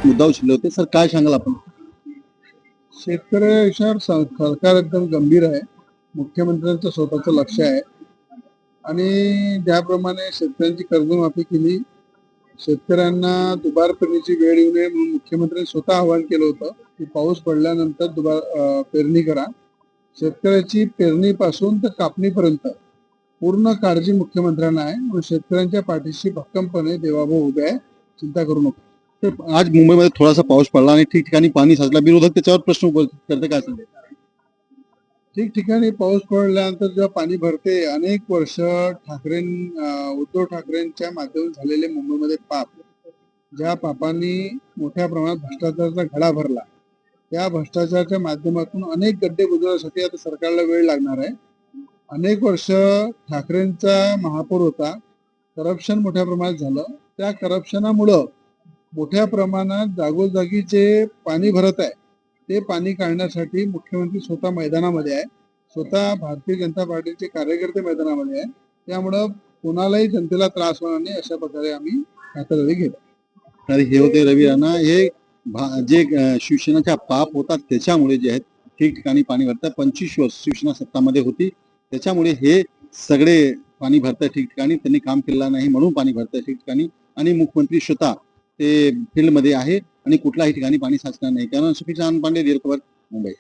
मुद्दा उचलले होते. सर काय सांगाल आपण? शेतकऱ्याविषयावर सरकार एकदम गंभीर आहे. मुख्यमंत्र्यांचं स्वतःचं लक्ष आहे आणि ज्याप्रमाणे शेतकऱ्यांची कर्जमाफी केली, शेतकऱ्यांना दुबार पेरणीची वेळ येऊ नये म्हणून मुख्यमंत्र्यांनी स्वतः आवाहन केलं होतं की पाऊस पडल्यानंतर पेरणी करा. शेतकऱ्याची पेरणीपासून तर कापणीपर्यंत पूर्ण काळजी मुख्यमंत्र्यांना आहे. म्हणून शेतकऱ्यांच्या पाठीशी भक्कमपणे देवाभाऊ उभे आहे. चिंता करू नका. तर आज मुंबईमध्ये थोडासा पाऊस पडला आणि ठिकठिकाणी पाणी साचला. विरोधक त्याच्यावर प्रश्न उपस्थित करते, काय सांगते? ठिकठिकाणी पाऊस पडल्यानंतर जेव्हा पाणी भरते, अनेक वर्ष उद्धव ठाकरेंच्या माध्यमातून झालेले मुंबईमध्ये पाप, ज्या पापांनी मोठ्या प्रमाणात भ्रष्टाचाराचा घडा भरला, त्या भ्रष्टाचाराच्या माध्यमातून अनेक गड्डे बुजवण्यासाठी आता सरकारला वेळ लागणार आहे. अनेक वर्ष ठाकरेंचा महापौर होता, करप्शन मोठ्या प्रमाणात झालं. त्या करप्शनामुळं मोठ्या प्रमाणात जागोजागी जे पाणी भरत आहे ते पाणी काढण्यासाठी मुख्यमंत्री स्वतः मैदानामध्ये आहे. स्वतः भारतीय जनता पार्टीचे कार्यकर्ते मैदानामध्ये आहे. त्यामुळं कोणालाही जनतेला त्रास होणार नाही अशा प्रकारे आम्ही हाताळणी घेतो. तर हे होते रवी राणा. हे जे शिवसेनेच्या पाप होतात त्याच्यामुळे जे आहेत ठिकठिकाणी पाणी भरतात. 25 वर्ष शिवसेना सत्तामध्ये होती, त्याच्यामुळे हे सगळे पाणी भरतात ठिकठिकाणी. त्यांनी काम केलेलं नाही म्हणून पाणी भरतात ठिकठिकाणी. आणि मुख्यमंत्री स्वतः ते फील्डमध्ये आहे आणि कुठल्याही ठिकाणी पाणी साचणार नाही. कारण सुखी चांद पांडे, रिअल खबर, मुंबई.